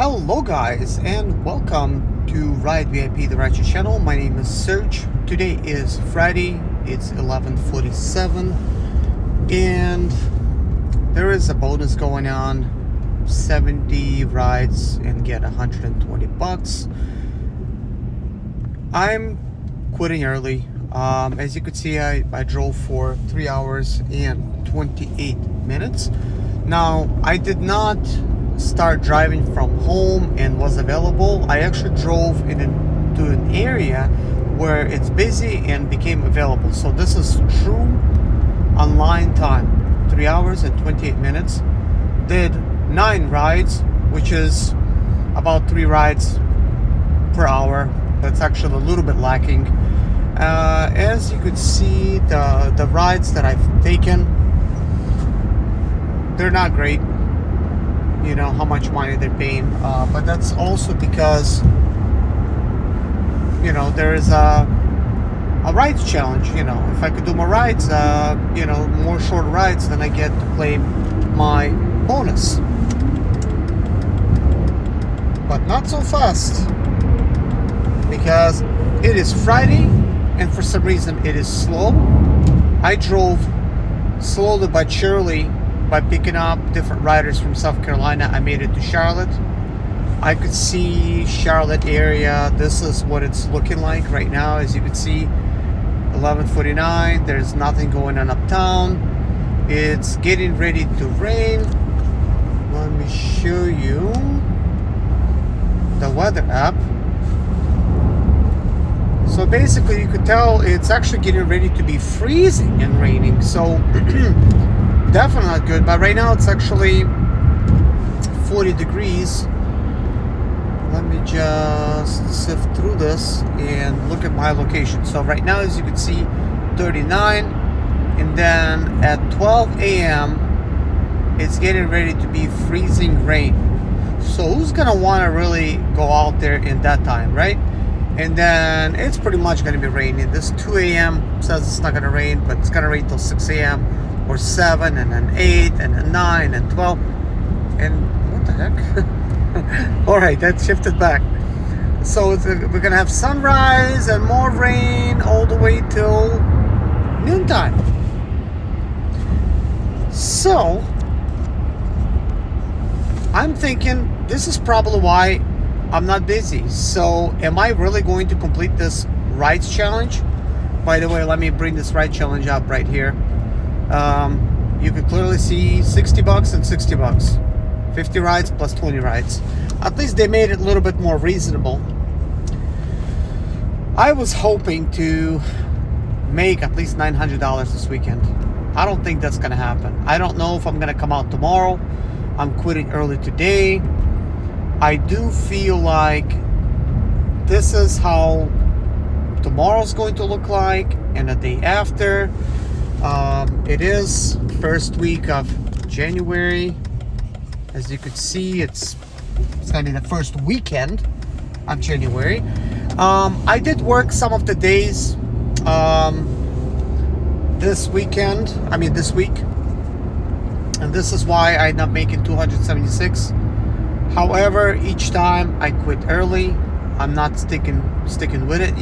Hello guys, and welcome to Ride VIP, the Rideshare channel. My name is Serge. Today is Friday, it's 11:47, and there is a bonus going on. 70 rides and get 120 bucks. I'm quitting early. As you could see, I drove for 3 hours and 28 minutes. Now, I did not start driving from home and was available. I actually drove into an area where it's busy and became available. So this is true online time. 3 hours and 28 minutes. Did 9 rides, which is about 3 rides per hour. That's actually a little bit lacking. As you could see, the rides that I've taken, they're not great. You know how much money they're paying, but that's also because there is a rides challenge. If I could do more rides, more short rides, then I get to claim my bonus. But not so fast, because it is Friday and for some reason it is slow. I drove slowly but surely by picking up different riders from South Carolina. I made it to Charlotte. I could see Charlotte area. This is what it's looking like right now. As you can see, 11:49. There's nothing going on uptown. It's getting ready to rain. Let me show you the weather app. So basically, you could tell it's actually getting ready to be freezing and raining. So definitely not good. But right now it's actually 40 degrees. Let me just sift through this and look at my location. So right now, as you can see, 39. And then at 12 a.m. it's getting ready to be freezing rain. So who's gonna want to really go out there in that time, right? And then it's pretty much going to be raining. This 2 a.m. says it's not going to rain, but it's going to rain till 6 a.m. or 7, and then 8, and then 9, and 12. And what the heck? All right, that shifted back. So we're going to have sunrise and more rain all the way till noontime. So I'm thinking this is probably why I'm not busy. So am I really going to complete this rides challenge? By the way, let me bring this ride challenge up right here. You can clearly see 60 bucks and 60 bucks. 50 rides plus 20 rides. At least they made it a little bit more reasonable. I was hoping to make at least $900 this weekend. I don't think that's gonna happen. I don't know if I'm gonna come out tomorrow. I'm quitting early today. I do feel like this is how tomorrow's going to look like, and the day after. It is first week of January. As you could see, it's going to be the first weekend of January. I did work some of the days this week, and this is why I'm not making 276. However, each time I quit early. I'm not sticking with it,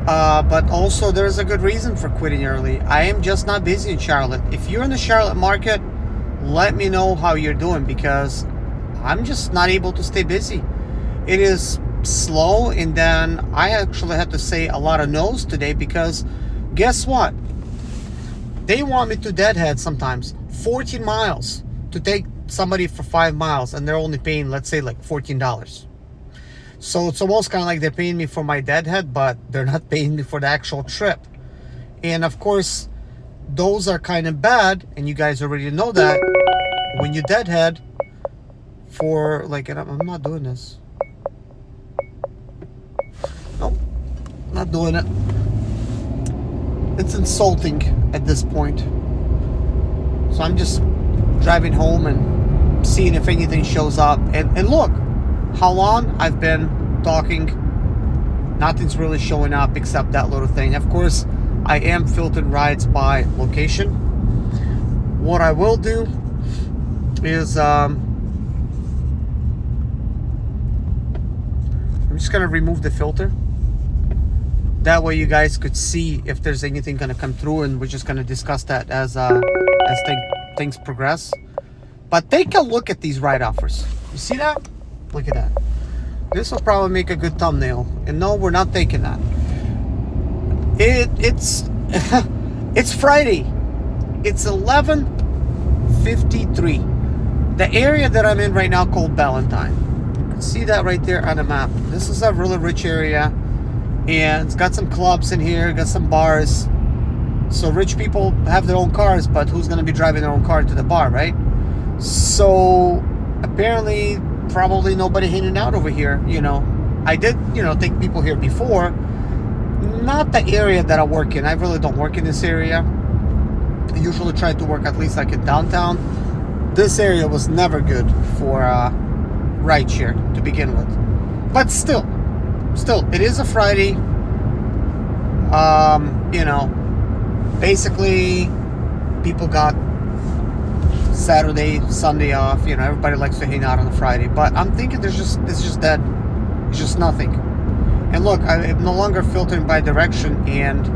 but also there's a good reason for quitting early. I am just not busy in Charlotte. If you're in the Charlotte market, let me know how you're doing, because I'm just not able to stay busy. It is slow, and then I actually had to say a lot of no's today, because guess what? They want me to deadhead sometimes 14 miles to take somebody for 5 miles, and they're only paying, let's say, like $14. So it's almost kind of like they're paying me for my deadhead, but they're not paying me for the actual trip. And of course, those are kind of bad, and you guys already know that when you deadhead for like, and I'm not doing this. Nope, not doing it. It's insulting at this point. So I'm just driving home and seeing if anything shows up. And look how long I've been talking. Nothing's really showing up except that little thing. Of course, I am filtering rides by location. What I will do is I'm just gonna remove the filter. That way you guys could see if there's anything gonna come through, and we're just gonna discuss that as things progress. But take a look at these ride offers. You see that? Look at that. This will probably make a good thumbnail. And no, we're not taking that. It's it's Friday. It's 11:53. The area that I'm in right now called Valentine. You can see that right there on the map. This is a really rich area, and it's got some clubs in here, got some bars. So rich people have their own cars, but who's going to be driving their own car to the bar, right? So apparently, probably nobody hanging out over here. I did, take people here before. Not the area that I work in. I really don't work in this area. I usually try to work at least like in downtown. This area was never good for rideshare to begin with. But still, it is a Friday. Basically, people got Saturday, Sunday off. Everybody likes to hang out on a Friday. But I'm thinking it's just dead. It's just nothing. And look, I'm no longer filtering by direction, and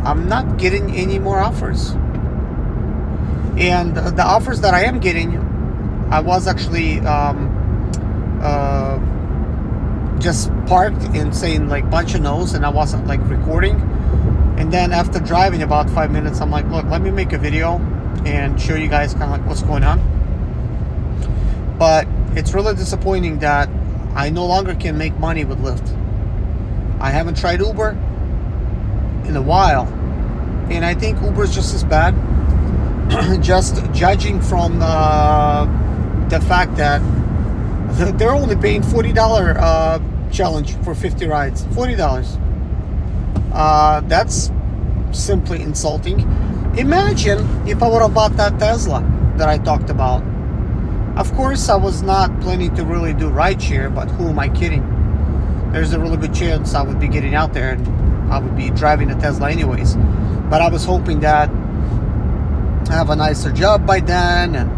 I'm not getting any more offers. And the offers that I am getting, I was actually just parked and saying like bunch of no's, and I wasn't like recording. And then after driving about 5 minutes, I'm like, look, let me make a video and show you guys kind of like what's going on. But it's really disappointing that I no longer can make money with Lyft. I haven't tried Uber in a while, and I think Uber is just as bad. Just judging from the fact that they're only paying $40 challenge for 50 rides. $40. That's simply insulting. Imagine if I would have bought that Tesla that I talked about. Of course, I was not planning to really do rideshare, but who am I kidding? There's a really good chance I would be getting out there and I would be driving a Tesla anyways. But I was hoping that I have a nicer job by then and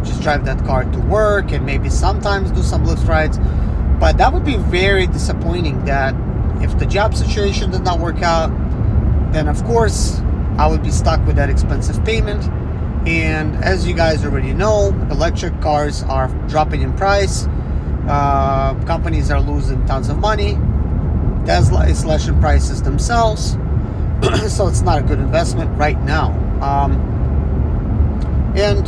just drive that car to work and maybe sometimes do some Lyft rides. But that would be very disappointing that if the job situation did not work out, then of course I would be stuck with that expensive payment. And as you guys already know, electric cars are dropping in price. Companies are losing tons of money. Tesla is slashing prices themselves. So it's not a good investment right now. And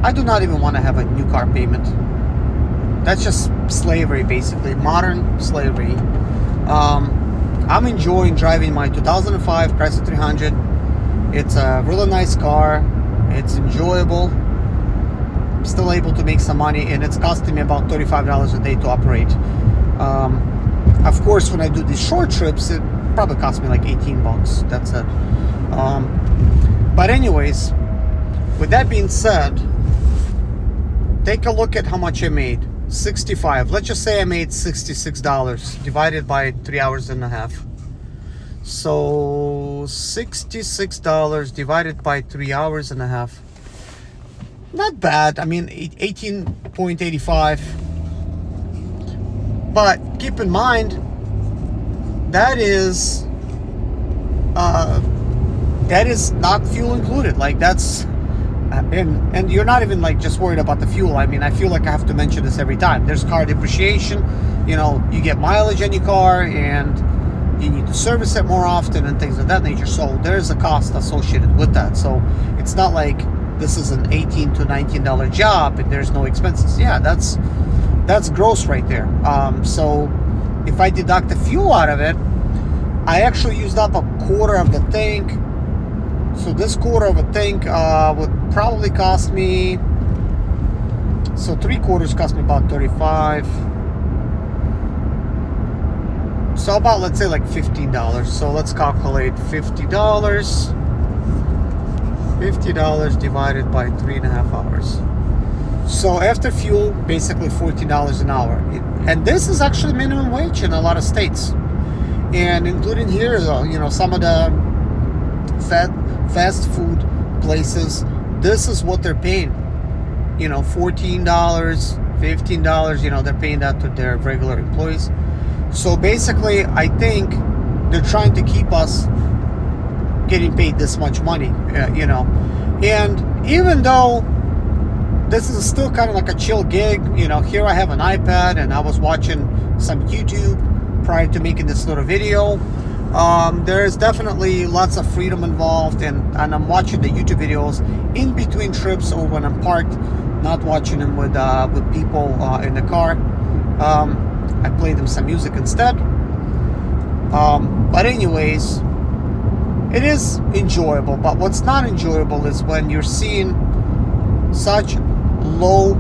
I do not even want to have a new car payment. That's just slavery, basically. Modern slavery. I'm enjoying driving my 2005 Chrysler 300. It's a really nice car. It's enjoyable. I'm still able to make some money, and it's costing me about $35 a day to operate. Of course, when I do these short trips, it probably costs me like $18. That's it. But anyways, with that being said, take a look at how much I made. 65. Let's just say I made $66 divided by 3 hours and a half. So $66 divided by 3 hours and a half. Not bad. I mean, 18.85. But keep in mind, that is not fuel included. Like that's and you're not even like just worried about the fuel. I mean, I feel like I have to mention this every time. There's car depreciation. You get mileage on your car, and you need to service it more often and things of that nature. So there's a cost associated with that. So it's not like this is an $18 to $19 job and there's no expenses. Yeah, that's gross right there. So if I deduct the fuel out of it, I actually used up a quarter of the tank. So this quarter of a tank would probably cost me, so 3/4 cost me about 35. So about, let's say like $15. So let's calculate $50. $50 divided by 3.5 hours. So after fuel, basically $14 an hour. And this is actually minimum wage in a lot of states. And including here, some of the fast food places, this is what they're paying. $14, $15, they're paying that to their regular employees. So basically, I think they're trying to keep us getting paid this much money, And even though this is still kind of like a chill gig, here I have an iPad and I was watching some YouTube prior to making this little video. There's definitely lots of freedom involved, and I'm watching the YouTube videos in between trips or when I'm parked, not watching them with people in the car. I play them some music instead. But anyways, it is enjoyable. But what's not enjoyable is when you're seeing such low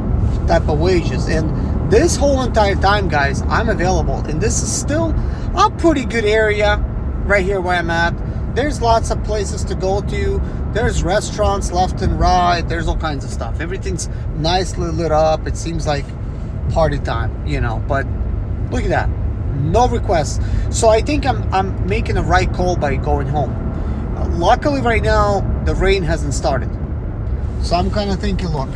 type of wages. And this whole entire time, guys, I'm available, and this is still a pretty good area right here where I'm at. There's lots of places to go to. There's restaurants left and right. There's all kinds of stuff. Everything's nicely lit up. It seems like party time, but look at that, no requests. So I think I'm making a right call by going home. Luckily right now the rain hasn't started, so I'm kind of thinking, look,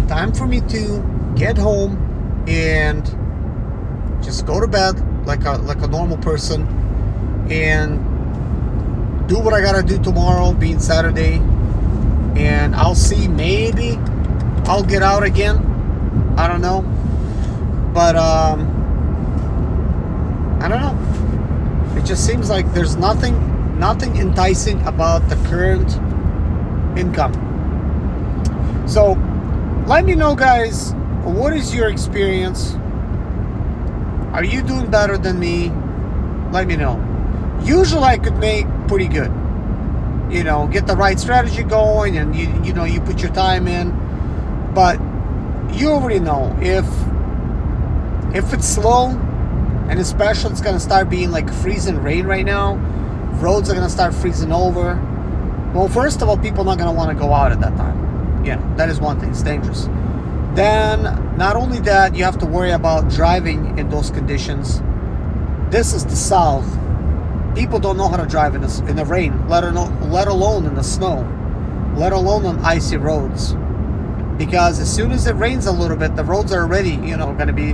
time for me to get home and just go to bed like a normal person and do what I gotta do tomorrow, being Saturday, and I'll see, maybe I'll get out again. I don't know, but I don't know. It just seems like there's nothing enticing about the current income. So let me know, guys, what is your experience? Are you doing better than me? Let me know. Usually I could make pretty good, get the right strategy going, and you put your time in. But you already know, if it's slow, and especially it's gonna start being like freezing rain right now, roads are gonna start freezing over. Well, first of all, people are not gonna want to go out at that time. That is one thing. It's dangerous. Then not only that, you have to worry about driving in those conditions. This is the South. People don't know how to drive in the rain, let alone in the snow, let alone on icy roads. Because as soon as it rains a little bit, the roads are already, going to be,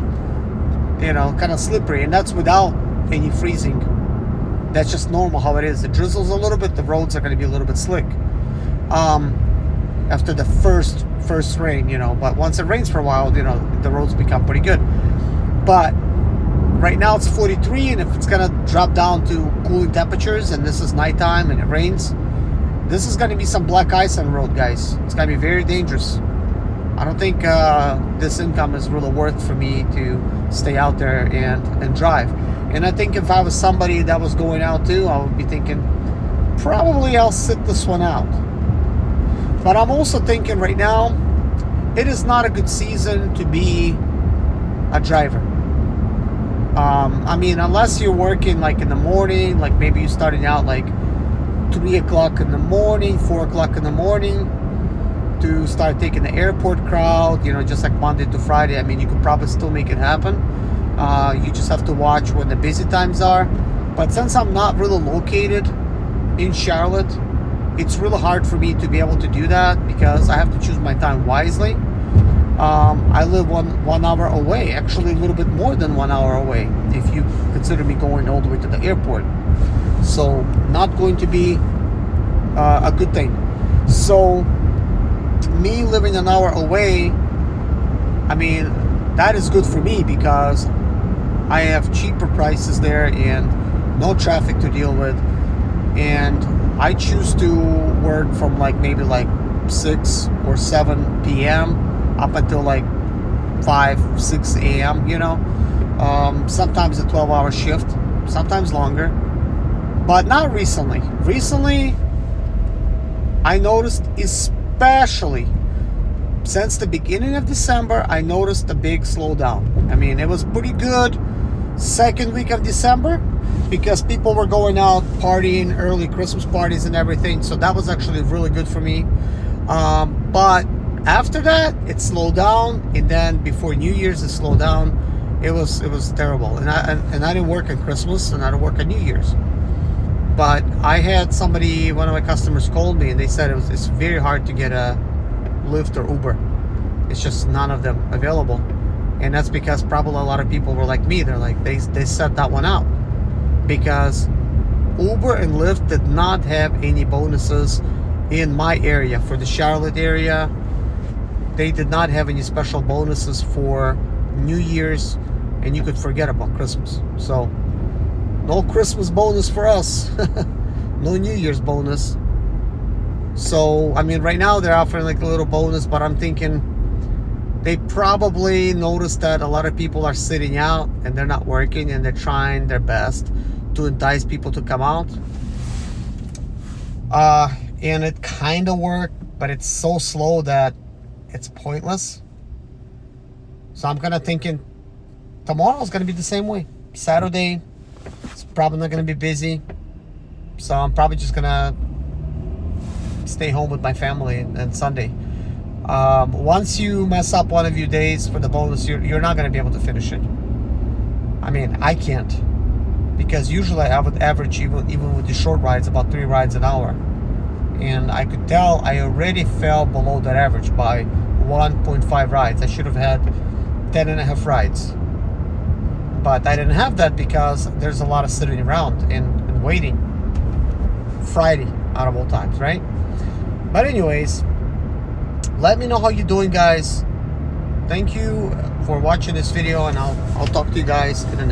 kind of slippery. And that's without any freezing. That's just normal how it is. It drizzles a little bit, the roads are going to be a little bit slick. After the first rain, But once it rains for a while, the roads become pretty good. But right now it's 43, and if it's going to drop down to cooling temperatures, and this is nighttime and it rains, this is going to be some black ice on the road, guys. It's going to be very dangerous. I don't think this income is really worth for me to stay out there and drive. And I think if I was somebody that was going out too, I would be thinking, probably I'll sit this one out. But I'm also thinking right now, it is not a good season to be a driver. Unless you're working like in the morning, like maybe you're starting out like 3 o'clock in the morning, 4 o'clock in the morning, to start taking the airport crowd, just like Monday to Friday. You could probably still make it happen. You just have to watch when the busy times are. But since I'm not really located in Charlotte, it's really hard for me to be able to do that, because I have to choose my time wisely. I live one hour away, actually a little bit more than 1 hour away, if you consider me going all the way to the airport. So not going to be a good thing. So me living an hour away, that is good for me, because I have cheaper prices there and no traffic to deal with. And I choose to work from maybe 6 or 7 p.m. up until 5, 6 a.m., sometimes a 12-hour shift, sometimes longer, but not recently. Recently, I noticed, especially since the beginning of December, I noticed a big slowdown. It was pretty good second week of December, because people were going out partying, early Christmas parties and everything, so that was actually really good for me. But after that, it slowed down, and then before New Year's it slowed down. It was terrible, and I didn't work on Christmas, and I didn't work on New Year's. But I had one of my customers called me, and they said it's very hard to get a Lyft or Uber. It's just none of them available. And that's because probably a lot of people were like me. They're like, they set that one out because Uber and Lyft did not have any bonuses in my area. For the Charlotte area, they did not have any special bonuses for New Year's, and you could forget about Christmas. So no Christmas bonus for us. No New Year's bonus. So I mean, right now they're offering like a little bonus, but I'm thinking they probably noticed that a lot of people are sitting out and they're not working, and they're trying their best to entice people to come out. And it kind of worked, but it's so slow that it's pointless. So I'm kind of thinking tomorrow's going to be the same way. Saturday, it's probably not going to be busy. So I'm probably just going to stay home with my family and Sunday. Once you mess up one of your days for the bonus, you're not going to be able to finish it. I mean, I can't, because usually I would average, even with the short rides, about 3 rides an hour. And I could tell I already fell below that average by 1.5 rides. I should have had 10.5 rides. But I didn't have that because there's a lot of sitting around and waiting. Friday, out of all times, right? But anyways, let me know how you're doing, guys. Thank you for watching this video, and I'll talk to you guys in the next.